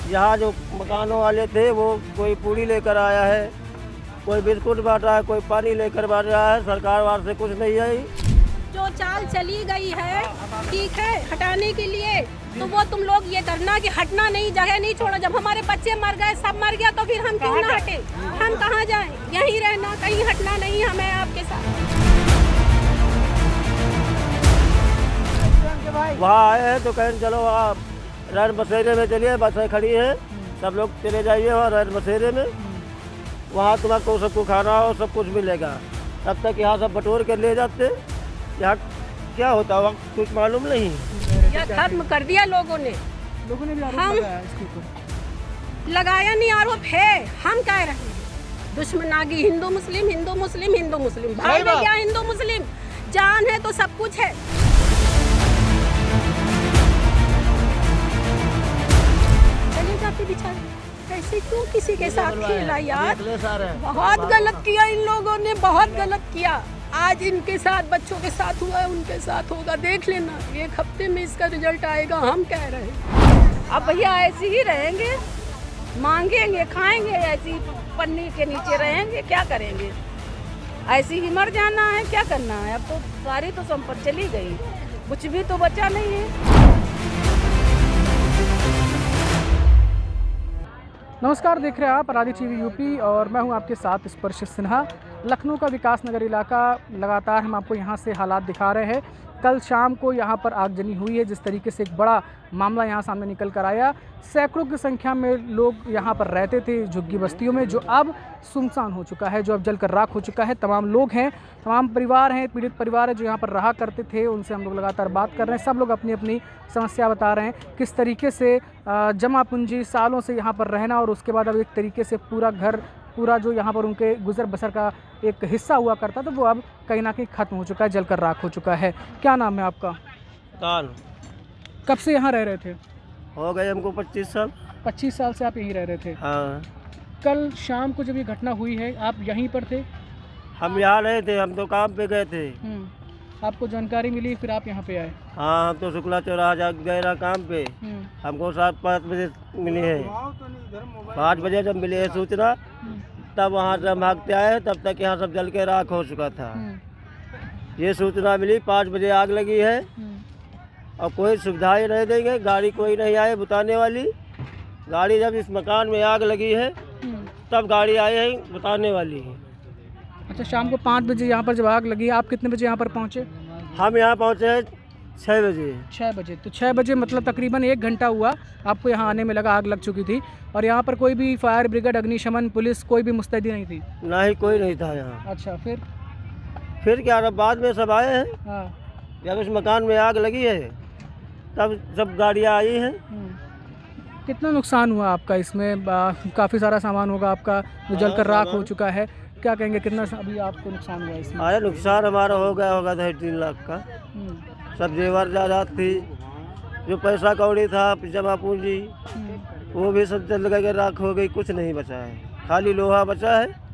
यहाँ जो मकानों वाले थे वो कोई पूरी लेकर आया है, कोई बिस्कुट बांटा है, कोई पानी लेकर बांट रहा है। सरकार वार से कुछ नहीं है। जो चाल चली गई है ठीक है हटाने के लिए, तो वो तुम लोग ये करना कि हटना नहीं, जगह नहीं छोड़ो। जब हमारे बच्चे मर गए, सब मर गया, तो फिर हम क्यों ना हटे? हम कहाँ जाएं? यहीं रहना, कहीं हटना नहीं हमें आपके साथ। वहाँ आए हैं तो कहें चलो आप रैन बसेरे में चलिए, बसें खड़ी हैं, सब लोग चले जाइए वहाँ रैन बसेरे में। वहाँ तुम्हारा सबको खाना हो, सब कुछ मिलेगा। तब तक यहाँ सब बटोर के ले जाते। यहाँ क्या होता वक्त कुछ मालूम नहीं। यह खत्म कर दिया लोगों ने भी हम लगाया नहीं आरोप है। हम कह रहे हैं दुश्मनागी हिंदू मुस्लिम, हिंदू मुस्लिम, हिंदू मुस्लिम। भाई में क्या हिंदू मुस्लिम? जान है तो सब कुछ है। चले जाते बेचारे, ऐसे क्यों किसी के साथ खेला यार? बहुत गलत किया इन लोगों ने, बहुत गलत किया। आज इनके साथ बच्चों के साथ हुआ है, उनके साथ होगा, देख लेना। एक हफ्ते में इसका रिजल्ट आएगा, हम कह रहे हैं। अब भैया ऐसे ही रहेंगे, मांगेंगे, खाएंगे, ऐसी पन्नी के नीचे रहेंगे, क्या करेंगे? ऐसे ही मर जाना है, क्या करना है? अब तो सारी तो संपत्ति चली गई, कुछ भी तो बचा नहीं है। नमस्कार, देख रहे हैं आप राजी टीवी यूपी और मैं हूं आपके साथ स्पर्श सिन्हा। लखनऊ का विकास नगर इलाका, लगातार हम आपको यहां से हालात दिखा रहे हैं। कल शाम को यहां पर आगजनी हुई है, जिस तरीके से एक बड़ा मामला यहां सामने निकल कर आया। सैकड़ों की संख्या में लोग यहां पर रहते थे झुग्गी बस्तियों में, जो अब सुनसान हो चुका है, जो अब जलकर राख हो चुका है। तमाम लोग हैं, तमाम परिवार हैं, पीड़ित परिवार है जो यहाँ पर रहा करते थे, उनसे हम लोग लगातार बात कर रहे हैं। सब लोग अपनी अपनी समस्या बता रहे हैं, किस तरीके से जमा पूंजी सालों से यहाँ पर रहना और उसके बाद अब एक तरीके से पूरा घर, पूरा जो यहाँ पर उनके गुजर बसर का एक हिस्सा हुआ करता था, वो अब कहीं ना कहीं ख़त्म हो चुका है, जलकर राख हो चुका है। क्या नाम है आपका? काल। कब से यहाँ रह रहे थे? हो गए हमको 25 साल। 25 साल से आप यहीं रह रहे थे? हाँ। कल शाम को जब ये घटना हुई है, आप यहीं पर थे? हम यहाँ नहीं थे, हम तो काम पे गए थे। आपको जानकारी मिली, फिर आप यहाँ पे आए? हाँ, हम तो शुक्ला चौराहा जा गए रहा काम पे। हमको 7-5 बजे मिली है। 5 बजे जब मिली है सूचना, तब वहाँ से हम भागते आए। तब तक यहाँ सब जल के राख हो चुका था। ये सूचना मिली 5 बजे आग लगी है और कोई सुविधाएं नहीं देंगे, गाड़ी कोई नहीं आए बुताने वाली। गाड़ी जब इस मकान में आग लगी है तब गाड़ी आई है बुताने वाली है। अच्छा, शाम को 5 बजे यहाँ पर जब आग लगी, आप कितने बजे यहाँ पर पहुँचे? हम यहाँ पहुँचे हैं 6 बजे। 6 बजे, तो 6 बजे मतलब तकरीबन 1 घंटा हुआ आपको यहाँ आने में लगा, आग लग चुकी थी। और यहाँ पर कोई भी फायर ब्रिगेड, अग्निशमन, पुलिस कोई भी मुस्तैदी नहीं थी? नहीं, कोई नहीं था यहाँ। अच्छा, फिर क्या, बाद में सब आए हैं। हाँ। जब इस मकान में आग लगी है तब सब गाड़ियाँ आई हैं। कितना नुकसान हुआ आपका इसमें? काफ़ी सारा सामान होगा आपका जो जलकर राख हो चुका है। क्या कहेंगे, कितना अभी आपको नुकसान हुआ इसमें? अरे नुकसान हमारा हो गया होगा 3.5 लाख का। सब जेवर जायदाद थी, जो पैसा कौड़ी था, जमा पूंजी, वो भी सब जल गए, राख हो गई, कुछ नहीं बचा है, खाली लोहा बचा है।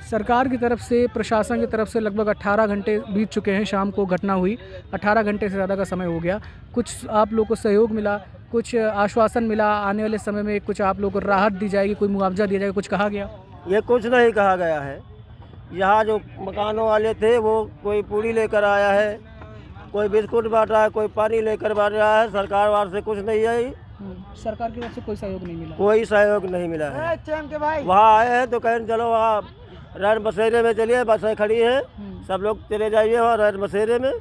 सरकार की तरफ से, प्रशासन की तरफ से लगभग 18 घंटे बीत चुके हैं। शाम को घटना हुई, 18 घंटे से ज़्यादा का समय हो गया। कुछ आप लोगों को सहयोग मिला, कुछ आश्वासन मिला, आने वाले समय में कुछ आप लोगों को राहत दी जाएगी, कोई मुआवजा दिया जाएगा, कुछ कहा गया? ये कुछ नहीं कहा गया है। यहाँ जो मकानों वाले थे वो कोई पूरी लेकर आया है, कोई बिस्कुट बांटा है, कोई पानी लेकर बांट रहा है। सरकार वार से कुछ नहीं है। सरकार की तरफ से कोई सहयोग नहीं मिला? कोई सहयोग नहीं मिला है। वहाँ आए हैं तो कहें चलो आप रैन बसेरे में चलिए, बसें खड़ी हैं, सब लोग चले जाइए वहाँ रैन बसेरे में।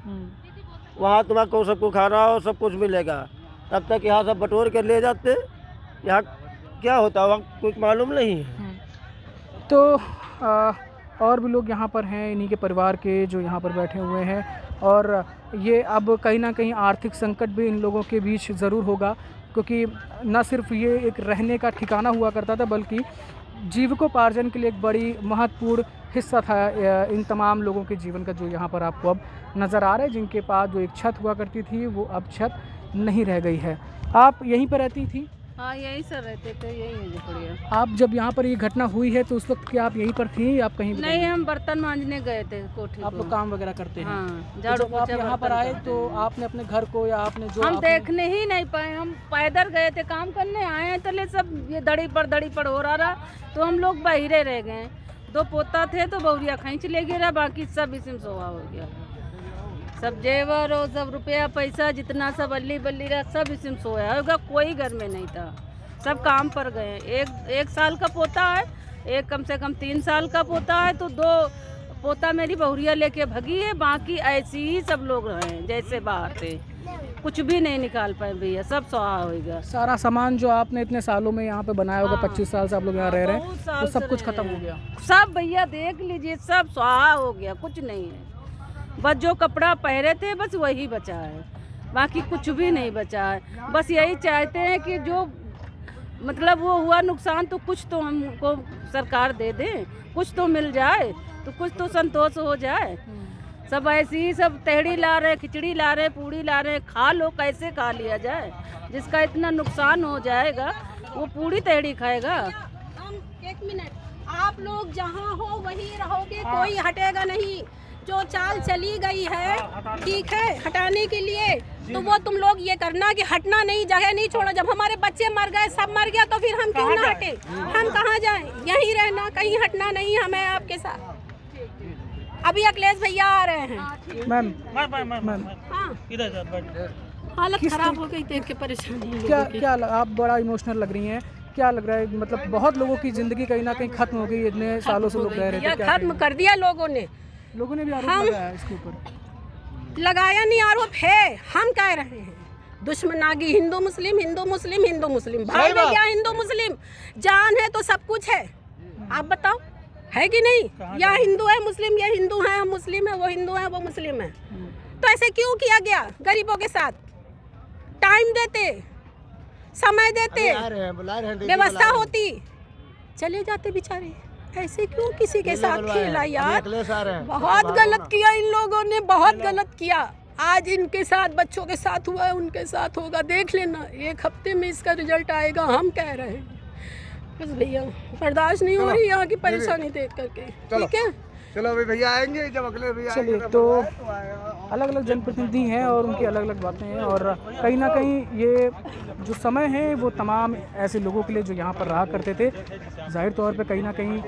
वहाँ तुम्हारा सबको खाना हो, सब कुछ मिलेगा। तब तक यहाँ सब बटोर के ले जाते। यहाँ क्या होता वक्त कुछ मालूम नहीं है। तो और भी लोग यहाँ पर हैं, इन्हीं के परिवार के, जो यहाँ पर बैठे हुए हैं। और ये अब कहीं ना कहीं आर्थिक संकट भी इन लोगों के बीच ज़रूर होगा, क्योंकि न सिर्फ ये एक रहने का ठिकाना हुआ करता था, बल्कि जीविकोपार्जन के लिए एक बड़ी महत्वपूर्ण हिस्सा था इन तमाम लोगों के जीवन का, जो यहाँ पर आपको अब नज़र आ रहा है। जिनके पास जो एक छत हुआ करती थी, वो अब छत नहीं रह गई है। आप यहीं पर रहती थी? हाँ यही सर रहते थे, यही है झोपड़िया। आप जब यहाँ पर ये घटना हुई है तो उस वक्त क्या आप यहीं पर थी या आप कहीं भी नहीं, हम बर्तन मांजने गए थे कोठी आप को। लोग काम वगैरह करते हैं? हाँ, तो झाड़ू जब आप पोछा यहाँ पर बर्तन आए करते तो आपने अपने घर को या आपने जो हम आपने- देखने ही नहीं पाए। हम पैदल गए थे काम करने, आए हैं तले सब ये दड़ी पर हो रहा तो हम लोग बाहरे रह गए। 2 पोता थे तो बहुरिया खींच ले गया, बाकी सब इसी में सोहा हो गया। सब जेवर और सब रुपया पैसा जितना सब अल्ली बल्ली रहा सब इसी में सोया होगा, कोई घर में नहीं था, सब काम पर गए। एक साल का पोता है, एक कम से कम 3 साल का पोता है, तो 2 पोता मेरी बहुरिया लेके भगी है, बाकी ऐसे ही सब लोग रहे जैसे बाहर थे, कुछ भी नहीं निकाल पाए भैया, सब सुहा होगा। सारा सामान जो आपने इतने सालों में यहाँ पे बनाया होगा, 25 साल से आप लोग यहाँ रह रहे हैं, बहुत तो साल सब से कुछ रहे खत्म हो हैं। गया। सब भैया देख लीजिए, सब सुहा हो गया, कुछ नहीं है। बस जो कपड़ा पहरे थे बस वही बचा है, बाकी कुछ भी नहीं बचा है। बस यही चाहते हैं कि जो मतलब वो हुआ नुकसान तो कुछ तो हमको सरकार दे दे, कुछ तो मिल जाए, तो कुछ तो संतोष हो जाए। सब ऐसे ही सब तहड़ी ला रहे, खिचड़ी ला रहे, पूड़ी ला रहे, खा लो, कैसे खा लिया जाए? जिसका इतना नुकसान हो जाएगा वो पूड़ी तहड़ी खाएगा। हम 1 मिनट, आप लोग जहाँ हो वहीं रहोगे, कोई हटेगा नहीं। जो चाल चली गई है, ठीक है, हटाने के लिए, तो वो तुम लोग ये करना कि हटना नहीं, जगह नहीं छोड़ो। जब हमारे बच्चे मर गए, सब मर गया, तो फिर हम क्यों ना हटे? हम कहाँ जाएं? यहीं रहना, कहीं हटना नहीं हमें आपके साथ। अभी अखिलेश भैया आ रहे हैं। मैम हाँ, हालत खराब हो गई, देख के परेशानी है क्या लोगों की। क्या आप बड़ा इमोशनल लग रही हैं, क्या लग रहा है? मतलब बहुत लोगों की जिंदगी कहीं ना कहीं खत्म हो गई, इतने सालों से लोग रह रहे थे, ये क्या खत्म कहेंगे? कर दिया लोगों ने, लोगों ने भी आरोप हम- लगाया इसके ऊपर। लगाया नहीं आरोप है, हम कह रहे हैं दुश्मनागी हिंदू मुस्लिम, हिंदू मुस्लिम, हिंदू मुस्लिम। भाई में क्या हिंदू मुस्लिम? जान है तो सब कुछ है। आप बताओ, है कि नहीं? या हिंदू है मुस्लिम, ये हिंदू है हम मुस्लिम है, वो हिंदू है वो मुस्लिम है। तो ऐसे क्यों किया गया? गरीबों के साथ टाइम देते, समय देते, व्यवस्था होती, चले जाते बेचारे। ऐसे क्यों किसी के साथ खेला यार? बहुत गलत किया इन लोगों ने, बहुत गलत किया। आज इनके साथ बच्चों के साथ हुआ है, उनके साथ होगा, देख लेना। 1 हफ्ते में इसका रिजल्ट आएगा, हम कह रहे हैं। बस भैया बर्दाश्त नहीं हो रही यहाँ की परेशानी देख करके, ठीक है? चलो अभी भैया आएंगे, जब अगले भैया चलिए, तो अलग अलग जनप्रतिनिधि हैं और उनकी अलग अलग बातें हैं, और कहीं ना कहीं ये जो समय है वो तमाम ऐसे लोगों के लिए जो यहाँ पर रहा करते थे, जाहिर तौर पे कहीं ना कहीं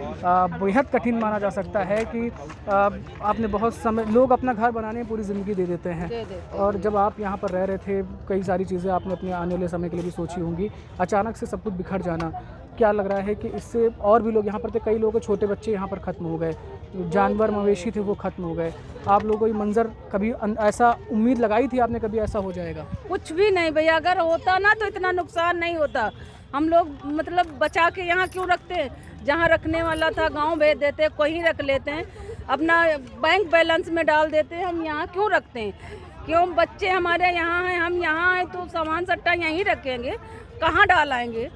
बेहद कठिन माना जा सकता है कि आपने बहुत समय, लोग अपना घर बनाने में पूरी ज़िंदगी दे देते हैं, और जब आप यहाँ पर रह रहे थे कई सारी चीज़ें आपने अपने आने वाले समय के लिए भी सोची होंगी, अचानक से सब कुछ बिखर जाना, क्या लग रहा है कि इससे और भी लोग यहाँ पर थे, कई लोगों के छोटे बच्चे यहाँ पर ख़त्म हो गए, जानवर मवेशी थे वो ख़त्म हो गए। आप लोगों को ये मंजर कभी ऐसा उम्मीद लगाई थी आपने कभी ऐसा हो जाएगा? कुछ भी नहीं भैया, अगर होता ना तो इतना नुकसान नहीं होता। हम लोग मतलब बचा के यहाँ क्यों रखते हैं? जहाँ रखने वाला था गांव भेज देते, कहीं रख लेते हैं, अपना बैंक बैलेंस में डाल देते हैं। हम यहाँ क्यों रखते हैं? क्यों? बच्चे हमारे यहाँ हैं, हम यहाँ हैं, तो सामान सट्टा यहीं रखेंगे, कहाँ डालाएंगे?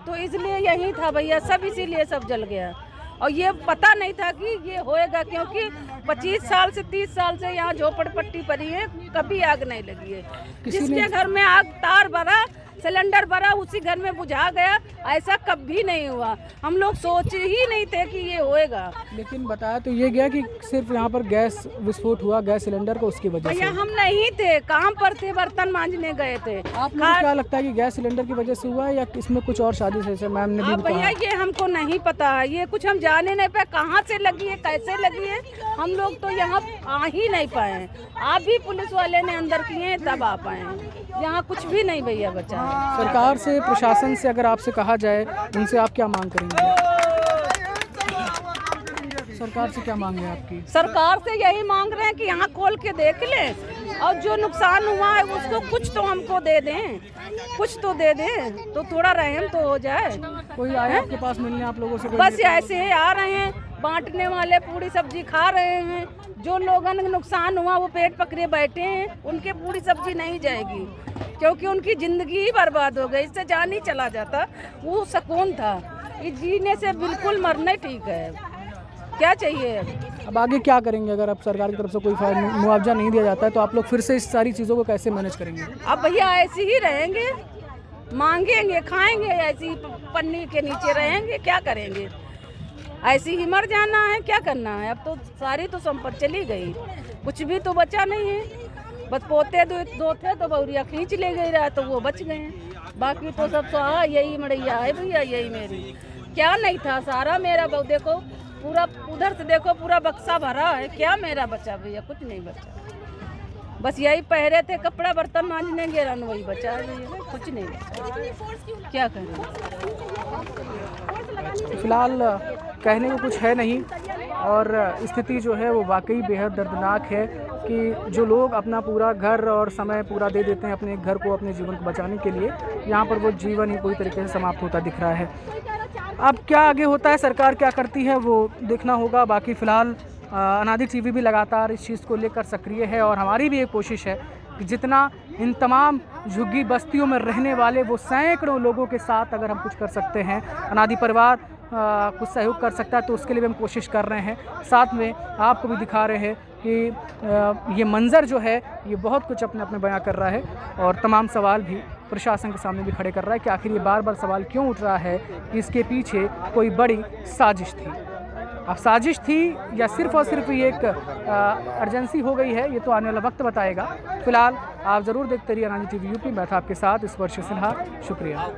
तो इसलिए यही था भैया, सब इसीलिए सब जल गया। और ये पता नहीं था कि ये होएगा, क्योंकि 25 साल से 30 साल से यहाँ झोपड़पट्टी पड़ी है, कभी आग नहीं लगी है। जिसके घर में आग, तार भरा, सिलेंडर भरा, उसी घर में बुझा गया, ऐसा कभी नहीं हुआ। हम लोग सोच ही नहीं थे कि ये होएगा। लेकिन बताया तो ये गया कि सिर्फ यहाँ पर गैस विस्फोट हुआ, गैस सिलेंडर का, उसकी वजह से। भैया हम नहीं थे, काम पर थे, बर्तन मांजने गए थे। आप लोगों को क्या लगता है कि गैस सिलेंडर की वजह से हुआ है या इसमें कुछ और शादी से, जैसे मैम ने भी अब भैया ये हमको नहीं पता है, ये कुछ हम जाने नहीं पाए, कहाँ से लगी है, कैसे लगी है, हम लोग तो यहाँ आ ही नहीं पाए। आप भी पुलिस वाले ने अंदर किए हैं तब आ पाए, यहाँ कुछ भी नहीं भैया बचा है। सरकार से, प्रशासन से अगर आपसे कहा जाए, उनसे आप क्या मांग करेंगे? सरकार से क्या मांग है आपकी? सरकार से यही मांग रहे हैं कि यहाँ खोल के देख लें, और जो नुकसान हुआ है उसको कुछ तो हमको दे दें, कुछ तो दे दें, तो थोड़ा रहम तो हो जाए। कोई आया आपके पास मिलने आप लोगों से? बस ऐसे ही आ रहे हैं, बांटने वाले पूरी सब्जी खा रहे हैं। जो लोगों को नुकसान हुआ वो पेट पकड़े बैठे हैं, उनके पूरी सब्जी नहीं जाएगी, क्योंकि उनकी ज़िंदगी ही बर्बाद हो गई। इससे जान ही चला जाता, वो सुकून था। ये जीने से बिल्कुल मरना ठीक है, क्या चाहिए? अब आगे क्या करेंगे अगर अब सरकार की तरफ से कोई मुआवजा नहीं दिया जाता है, तो आप लोग फिर से इस सारी चीज़ों को कैसे मैनेज करेंगे? अब भैया ऐसे ही रहेंगे, मांगेंगे खाएंगे, ऐसी पन्नी के नीचे रहेंगे, क्या करेंगे? ऐसी ही मर जाना है, क्या करना है? अब तो सारी तो संपत्ति चली गई, कुछ भी तो बचा नहीं है। बस पोते दो थे तो बहुरिया खींच ले गई रहा तो वो बच गए, बाकी तो सब तो यही मड़ैया है भैया, यही मेरी क्या नहीं था, सारा मेरा देखो पूरा, उधर से देखो पूरा बक्सा भरा है, क्या मेरा बचा भैया? कुछ नहीं बचा, बस यही पहरे थे कपड़ा बर्तन मांजने गए रन, वही बचा है भैया, कुछ नहीं बचा, क्या करें? फिलहाल कहने को कुछ है नहीं, और स्थिति जो है वो वाकई बेहद दर्दनाक है कि जो लोग अपना पूरा घर और समय पूरा दे देते हैं अपने घर को, अपने जीवन को बचाने के लिए, यहाँ पर वो जीवन ही पूरी तरीके से समाप्त होता दिख रहा है। अब क्या आगे होता है, सरकार क्या करती है, वो देखना होगा। बाकी फ़िलहाल अनादि टीवी भी लगातार इस चीज़ को लेकर सक्रिय है, और हमारी भी एक कोशिश है कि जितना इन तमाम झुग्गी बस्तियों में रहने वाले वो सैकड़ों लोगों के साथ अगर हम कुछ कर सकते हैं, अनादि परिवार कुछ सहयोग कर सकता है, तो उसके लिए भी हम कोशिश कर रहे हैं। साथ में आपको भी दिखा रहे हैं कि ये मंज़र जो है ये बहुत कुछ अपने अपने बयां कर रहा है, और तमाम सवाल भी प्रशासन के सामने भी खड़े कर रहा है कि आखिर ये बार बार सवाल क्यों उठ रहा है कि इसके पीछे कोई बड़ी साजिश थी। अब साजिश थी या सिर्फ़ और सिर्फ ये एक अर्जेंसी हो गई है, ये तो आने वाला वक्त बताएगा। फ़िलहाल आप ज़रूर देखते रहिए अनादि टीवी यूपी। मैं था आपके साथ स्पर्श सिन्हा, शुक्रिया।